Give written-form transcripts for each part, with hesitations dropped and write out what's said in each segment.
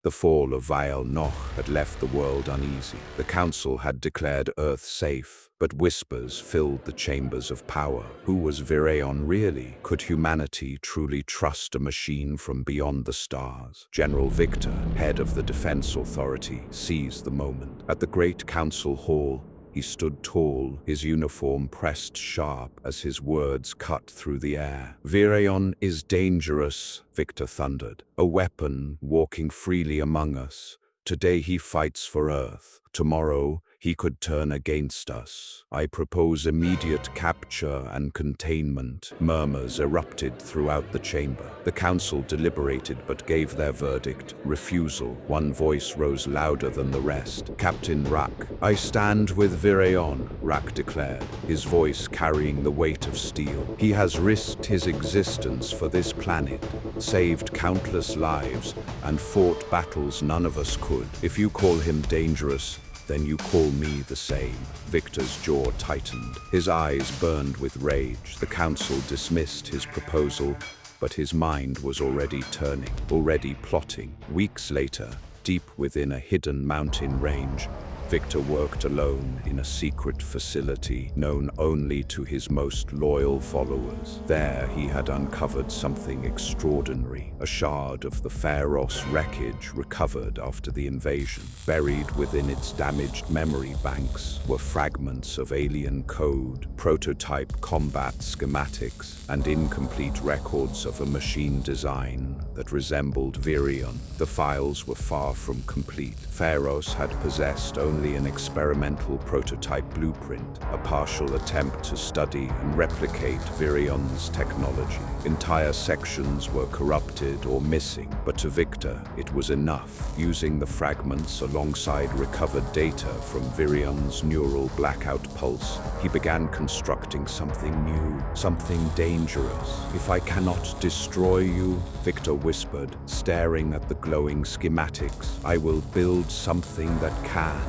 The fall of Vireon had left the world uneasy. The Council had declared Earth safe, but whispers filled the chambers of power. Who was Vireon really? Could humanity truly trust a machine from beyond the stars? General Victor, head of the Defense Authority, seized the moment. At the Great Council Hall, he stood tall, his uniform pressed sharp as his words cut through the air. Vireon is dangerous, Victor thundered. A weapon walking freely among us. Today he fights for Earth. Tomorrow he could turn against us. I propose immediate capture and containment. Murmurs erupted throughout the chamber. The council deliberated but gave their verdict: refusal. One voice rose louder than the rest. Captain Rak. I stand with Vireon, Rak declared, his voice carrying the weight of steel. He has risked his existence for this planet, saved countless lives, and fought battles none of us could. If you call him dangerous, then you call me the same. Victor's jaw tightened. His eyes burned with rage. The council dismissed his proposal, but his mind was already turning, already plotting. Weeks later, deep within a hidden mountain range, Victor worked alone in a secret facility known only to his most loyal followers. There he had uncovered something extraordinary, a shard of the Pharos wreckage recovered after the invasion. Buried within its damaged memory banks were fragments of alien code, prototype combat schematics, and incomplete records of a machine design that resembled Vireon. The files were far from complete. Pharos had possessed only an experimental prototype blueprint, a partial attempt to study and replicate Vireon's technology. Entire sections were corrupted or missing, but to Victor it was enough. Using the fragments alongside recovered data from Vireon's neural blackout pulse, he began constructing something new, something dangerous. If I cannot destroy you, Victor whispered, staring at the glowing schematics, I will build something that can.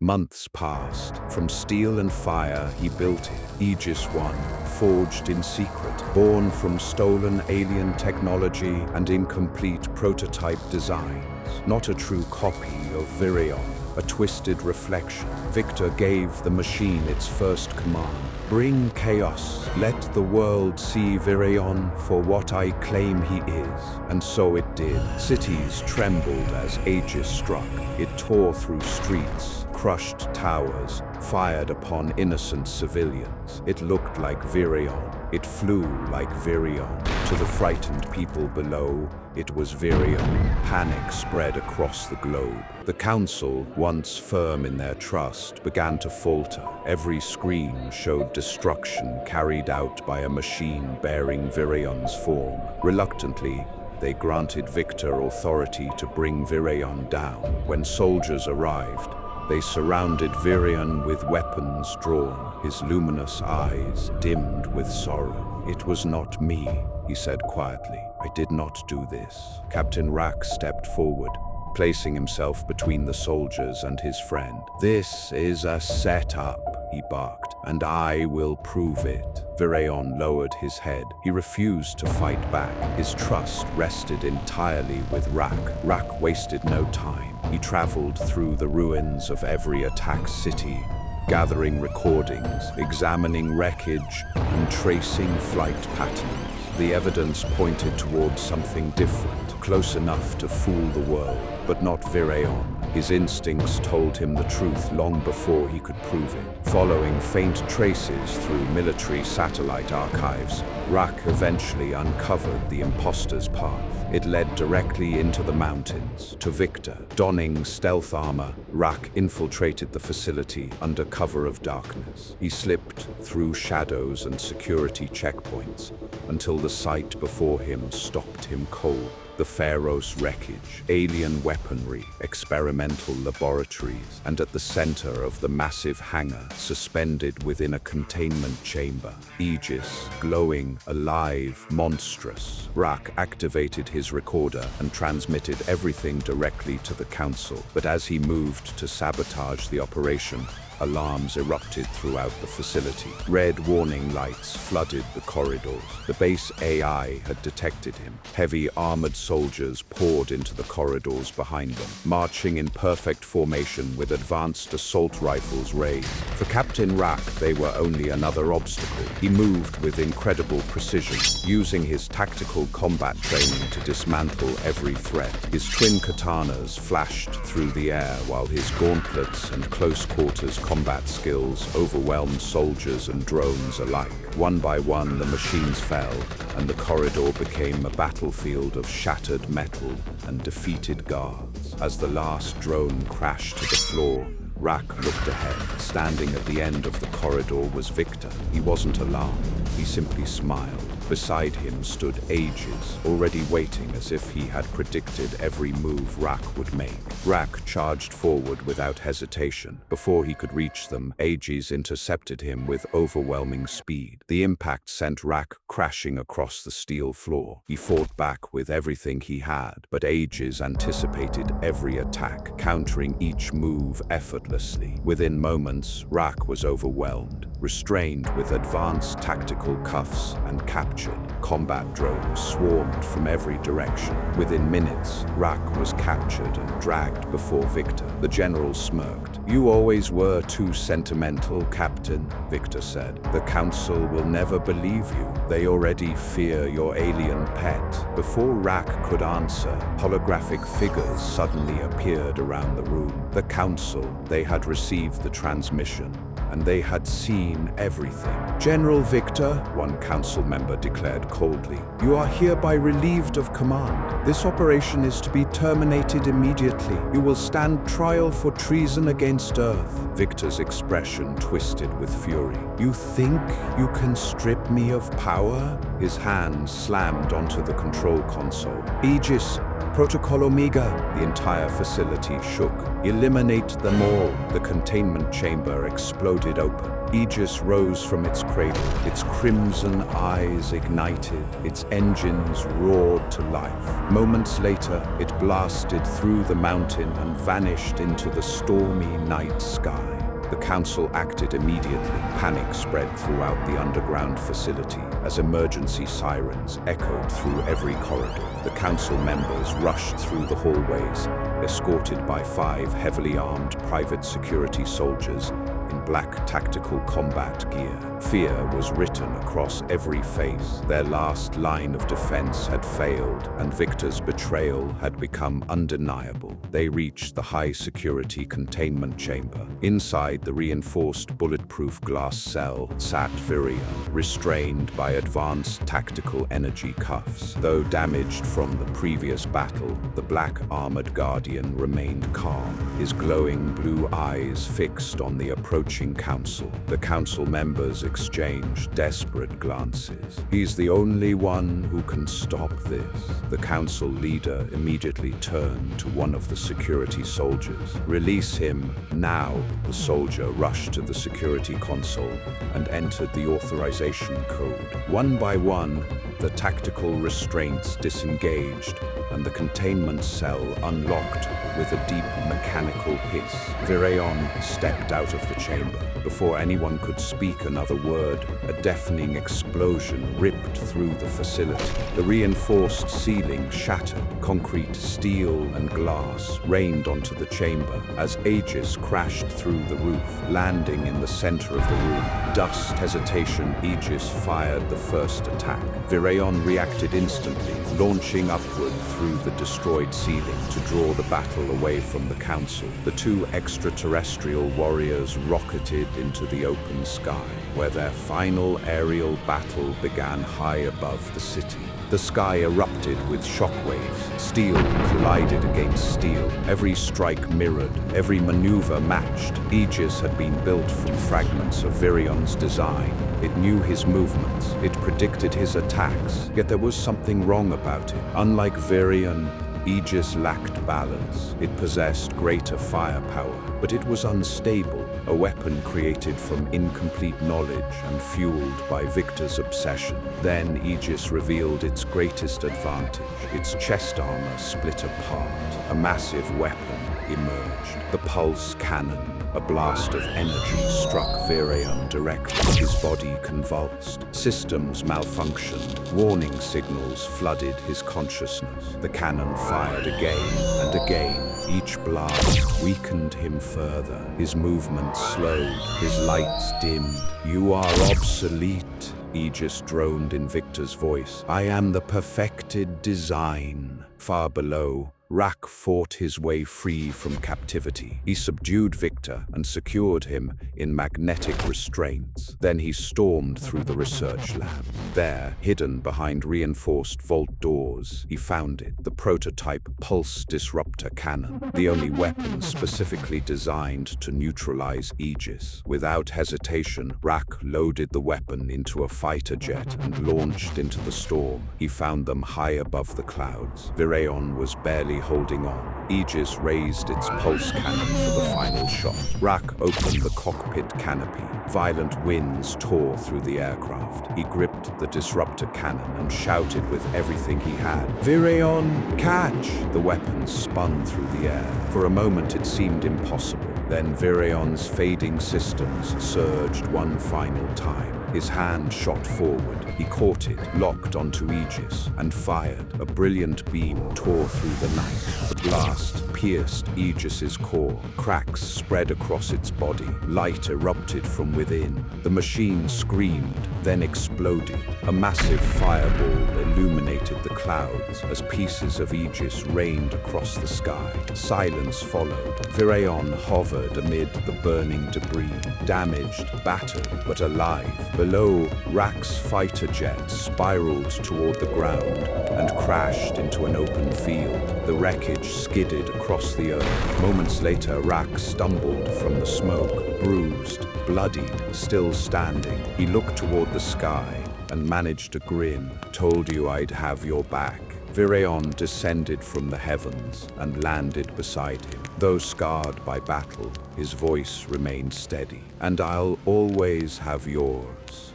Months passed. From steel and fire, he built it. Aegis 1, forged in secret, born from stolen alien technology and incomplete prototype designs. Not a true copy of Vireon, a twisted reflection. Victor gave the machine its first command: bring chaos. Let the world see Vireon for what I claim he is. And so it did. Cities trembled as Aegis struck. It tore through streets, crushed towers, fired upon innocent civilians. It looked like Vireon. It flew like Vireon. To the frightened people below, it was Vireon. Panic spread across the globe. The council, once firm in their trust, began to falter. Every screen showed destruction carried out by a machine bearing Vireon's form. Reluctantly, they granted Victor authority to bring Vireon down. When soldiers arrived, they surrounded Vireon with weapons drawn, his luminous eyes dimmed with sorrow. It was not me, he said quietly. I did not do this. Captain Rak stepped forward, placing himself between the soldiers and his friend. This is a setup, he barked, and I will prove it. Vireon lowered his head. He refused to fight back. His trust rested entirely with Rak. Rak wasted no time. He traveled through the ruins of every attacked city, gathering recordings, examining wreckage, and tracing flight patterns. The evidence pointed towards something different, close enough to fool the world, but not Vireon. His instincts told him the truth long before he could prove it. Following faint traces through military satellite archives, Rak eventually uncovered the imposter's path. It led directly into the mountains. To Victor, donning stealth armor, Rak infiltrated the facility under cover of darkness. He slipped through shadows and security checkpoints until the sight before him stopped him cold. The Pharos wreckage, alien weaponry, experimental laboratories, and at the center of the massive hangar, suspended within a containment chamber, Aegis, glowing, alive, monstrous. Rak activated his recorder and transmitted everything directly to the council. But as he moved to sabotage the operation, alarms erupted throughout the facility. Red warning lights flooded the corridors. The base AI had detected him. Heavy armored soldiers poured into the corridors behind them, marching in perfect formation with advanced assault rifles raised. For Captain Rak, they were only another obstacle. He moved with incredible precision, using his tactical combat training to dismantle every threat. His twin katanas flashed through the air, while his gauntlets and close-quarters combat skills overwhelmed soldiers and drones alike. One by one, the machines fell, and the corridor became a battlefield of shattered metal and defeated guards. As the last drone crashed to the floor, Rak looked ahead. Standing at the end of the corridor was Victor. He wasn't alarmed. He simply smiled. Beside him stood Aegis, already waiting as if he had predicted every move Rak would make. Rak charged forward without hesitation. Before he could reach them, Aegis intercepted him with overwhelming speed. The impact sent Rak crashing across the steel floor. He fought back with everything he had, but Aegis anticipated every attack, countering each move effortlessly. Within moments, Rak was overwhelmed. Restrained with advanced tactical cuffs and captured, combat drones swarmed from every direction. Within minutes, Rak was captured and dragged before Victor. The general smirked. "You always were too sentimental, Captain," Victor said. "The Council will never believe you. They already fear your alien pet." Before Rak could answer, holographic figures suddenly appeared around the room. The Council, they had received the transmission, and they had seen everything. "General Victor," one council member declared coldly, "you are hereby relieved of command. This operation is to be terminated immediately. You will stand trial for treason against Earth." Victor's expression twisted with fury. "You think you can strip me of power?" His hand slammed onto the control console. "Aegis, Protocol Omega." The entire facility shook. "Eliminate them all." The containment chamber exploded open. Aegis rose from its cradle. Its crimson eyes ignited. Its engines roared to life. Moments later, it blasted through the mountain and vanished into the stormy night sky. The Council acted immediately. Panic spread throughout the underground facility as emergency sirens echoed through every corridor. The Council members rushed through the hallways, escorted by 5 heavily armed private security soldiers in black tactical combat gear. Fear was written across every face. Their last line of defense had failed, and Victor's betrayal had become undeniable. They reached the high-security containment chamber. Inside the reinforced bulletproof glass cell sat Vireon, restrained by advanced tactical energy cuffs. Though damaged from the previous battle, the black armored guardian remained calm, his glowing blue eyes fixed on the approaching council. The council members exchanged desperate glances. "He's the only one who can stop this." The council leader immediately turned to one of the security soldiers. "Release him now." The soldier rushed to the security console and entered the authorization code. One by one, the tactical restraints disengaged, and the containment cell unlocked with a deep mechanical hiss. Vireon stepped out of the chamber. Before anyone could speak another word, a deafening explosion ripped through the facility. The reinforced ceiling shattered. Concrete, steel, and glass rained onto the chamber as Aegis crashed through the roof, landing in the center of the room. Dust hesitation, Aegis fired the first attack. Vireon reacted instantly, launching upward through the destroyed ceiling to draw the battle away from the council. The 2 extraterrestrial warriors rocketed into the open sky, where their final aerial battle began high above the city. The sky erupted with shockwaves. Steel collided against steel. Every strike mirrored, every maneuver matched. Aegis had been built from fragments of Vireon's design. It knew his movements. It predicted his attacks. Yet there was something wrong about it. Unlike Vireon, Aegis lacked balance. It possessed greater firepower, but it was unstable, a weapon created from incomplete knowledge and fueled by Victor's obsession. Then Aegis revealed its greatest advantage. Its chest armor split apart. A massive weapon emerged. The pulse cannon, A blast of energy struck Vireon directly. His body convulsed. Systems malfunctioned. Warning signals flooded his consciousness. The cannon fired again and again. Each blast weakened him further. His movement slowed. His lights dimmed. "You are obsolete," Aegis droned in Victor's voice. "I am the perfected design." Far below, Rak fought his way free from captivity. He subdued Victor and secured him in magnetic restraints. Then he stormed through the research lab. There, hidden behind reinforced vault doors, he found it, the prototype pulse disruptor cannon, the only weapon specifically designed to neutralize Aegis. Without hesitation, Rak loaded the weapon into a fighter jet and launched into the storm. He found them high above the clouds. Vireon was barely holding on. Aegis raised its pulse cannon for the final shot. Rak opened the cockpit canopy. Violent winds tore through the aircraft. He gripped the disruptor cannon and shouted with everything he had, "Vireon, catch!" The weapon spun through the air. For a moment it seemed impossible. Then Vireon's fading systems surged one final time. His hand shot forward. He caught it, locked onto Aegis, and fired. A brilliant beam tore through the night. The blast pierced Aegis's core. Cracks spread across its body. Light erupted from within. The machine screamed, then exploded. A massive fireball illuminated the clouds as pieces of Aegis rained across the sky. Silence followed. Vireon hovered amid the burning debris, damaged, battered, but alive. Below, Rak's fighter jet spiraled toward the ground and crashed into an open field. The wreckage skidded across the earth. Moments later, Rak stumbled from the smoke, bruised, bloodied, still standing. He looked toward the sky and managed a grin. "Told you I'd have your back." Vireon descended from the heavens and landed beside him. Though scarred by battle, his voice remained steady. "And I'll always have yours."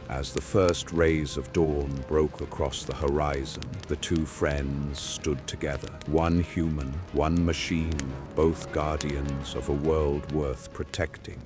As the first rays of dawn broke across the horizon, the two friends stood together. One human, one machine, both guardians of a world worth protecting.